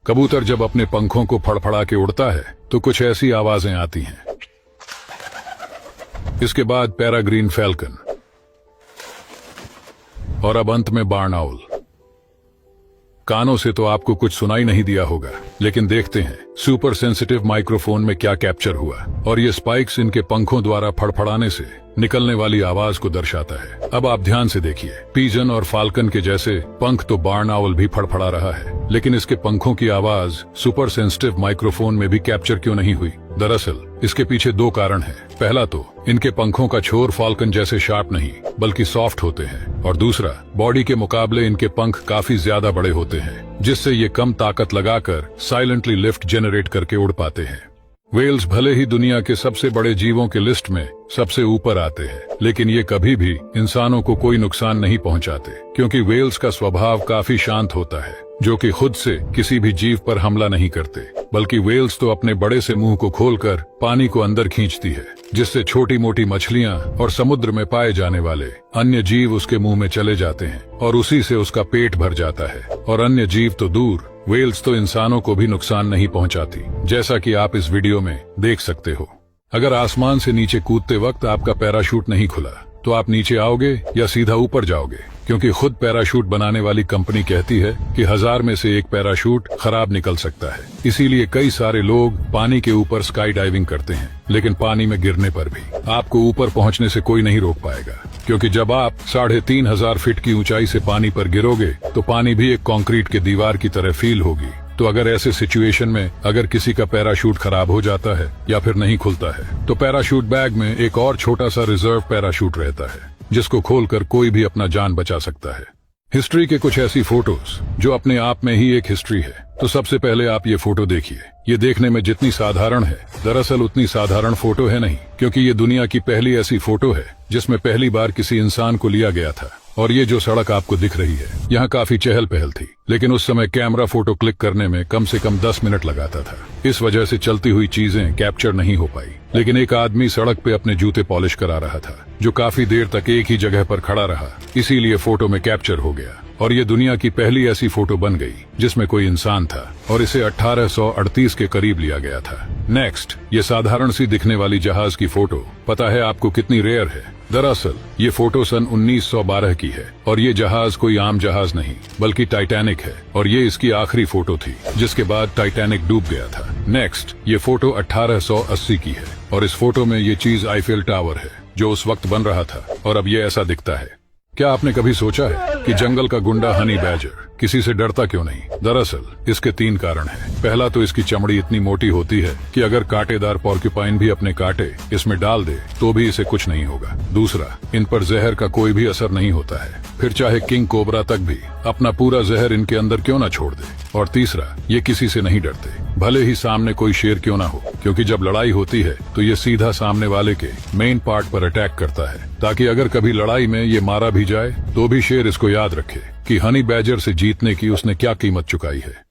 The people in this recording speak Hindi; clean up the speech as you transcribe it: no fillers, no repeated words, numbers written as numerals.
कबूतर जब अपने पंखों को फड़फड़ा के उड़ता है तो कुछ ऐसी आवाजें आती हैं। इसके बाद पैराग्रीन फैल्कन और अब अंत में बार्न आउल। कानों से तो आपको कुछ सुनाई नहीं दिया होगा, लेकिन देखते हैं सुपर सेंसिटिव माइक्रोफोन में क्या कैप्चर हुआ। और ये स्पाइक्स इनके पंखों द्वारा फड़फड़ाने से निकलने वाली आवाज को दर्शाता है। अब आप ध्यान से देखिए, पीजन और फाल्कन के जैसे पंख तो बार्न आउल भी फड़फड़ा रहा है, लेकिन इसके पंखों की आवाज सुपर सेंसिटिव माइक्रोफोन में भी कैप्चर क्यों नहीं हुई? दरअसल इसके पीछे दो कारण हैं। पहला तो इनके पंखों का छोर फाल्कन जैसे शार्प नहीं बल्कि सॉफ्ट होते हैं, और दूसरा बॉडी के मुकाबले इनके पंख काफी ज्यादा बड़े होते हैं, जिससे ये कम ताकत लगाकर साइलेंटली लिफ्ट जनरेट करके उड़ पाते हैं। वेल्स भले ही दुनिया के सबसे बड़े जीवों के लिस्ट में सबसे ऊपर आते हैं, लेकिन ये कभी भी इंसानों को कोई नुकसान नहीं पहुंचाते, क्योंकि वेल्स का स्वभाव काफी शांत होता है, जो कि खुद से किसी भी जीव पर हमला नहीं करते, बल्कि वेल्स तो अपने बड़े से मुंह को खोलकर पानी को अंदर खींचती है, जिससे छोटी मोटी मछलियां और समुद्र में पाए जाने वाले अन्य जीव उसके मुंह में चले जाते हैं और उसी से उसका पेट भर जाता है। और अन्य जीव तो दूर, वेल्स तो इंसानों को भी नुकसान नहीं पहुंचाती, जैसा कि आप इस वीडियो में देख सकते हो। अगर आसमान से नीचे कूदते वक्त आपका पैराशूट नहीं खुला तो आप नीचे आओगे या सीधा ऊपर जाओगे? क्योंकि खुद पैराशूट बनाने वाली कंपनी कहती है कि 1000 में से एक पैराशूट खराब निकल सकता है। इसीलिए कई सारे लोग पानी के ऊपर स्काई डाइविंग करते हैं, लेकिन पानी में गिरने पर भी आपको ऊपर पहुंचने से कोई नहीं रोक पाएगा, क्योंकि जब आप 3500 फीट की ऊंचाई से पानी पर गिरोगे तो पानी भी एक कंक्रीट के दीवार की तरह फील होगी। तो अगर ऐसे सिचुएशन में अगर किसी का पैराशूट खराब हो जाता है या फिर नहीं खुलता है, तो पैराशूट बैग में एक और छोटा सा रिजर्व पैराशूट रहता है, जिसको खोलकर कोई भी अपना जान बचा सकता है। हिस्ट्री के कुछ ऐसी फोटोज जो अपने आप में ही एक हिस्ट्री है। तो सबसे पहले आप ये फोटो देखिए। ये देखने में जितनी साधारण है, दरअसल उतनी साधारण फोटो है नहीं, क्योंकि ये दुनिया की पहली ऐसी फोटो है जिसमें पहली बार किसी इंसान को लिया गया था। और ये जो सड़क आपको दिख रही है, यहाँ काफी चहल पहल थी, लेकिन उस समय कैमरा फोटो क्लिक करने में कम से कम 10 मिनट लगाता था। इस वजह से चलती हुई चीजें कैप्चर नहीं हो पाई। लेकिन एक आदमी सड़क पे अपने जूते पॉलिश करा रहा था, जो काफी देर तक एक ही जगह पर खड़ा रहा, इसीलिए फोटो में कैप्चर हो गया। और ये दुनिया की पहली ऐसी फोटो बन गई जिसमें कोई इंसान था, और इसे 1838 के करीब लिया गया था। नेक्स्ट, ये साधारण सी दिखने वाली जहाज की फोटो पता है आपको कितनी रेयर है? दरअसल ये फोटो सन 1912 की है, और ये जहाज कोई आम जहाज नहीं बल्कि टाइटैनिक है, और ये इसकी आखिरी फोटो थी, जिसके बाद टाइटैनिक डूब गया था। नेक्स्ट, ये फोटो 1880 की है, और इस फोटो में ये चीज आईफेल टावर है, जो उस वक्त बन रहा था, और अब ये ऐसा दिखता है। क्या आपने कभी सोचा है कि जंगल का गुंडा हनी बैजर किसी से डरता क्यों नहीं? दरअसल इसके 3 कारण हैं। पहला तो इसकी चमड़ी इतनी मोटी होती है कि अगर कांटेदार पॉर्क्यूपाइन भी अपने कांटे इसमें डाल दे तो भी इसे कुछ नहीं होगा। दूसरा, इन पर जहर का कोई भी असर नहीं होता है, फिर चाहे किंग कोबरा तक भी अपना पूरा जहर इनके अंदर क्यों ना छोड़ दे। और तीसरा, ये किसी से नहीं डरते, भले ही सामने कोई शेर क्यों ना हो, क्योंकि जब लड़ाई होती है तो ये सीधा सामने वाले के मेन पार्ट पर अटैक करता है, ताकि अगर कभी लड़ाई में ये मारा भी जाए तो भी शेर इसको याद रखे कि हनी बैजर से जीतने की उसने क्या कीमत चुकाई है।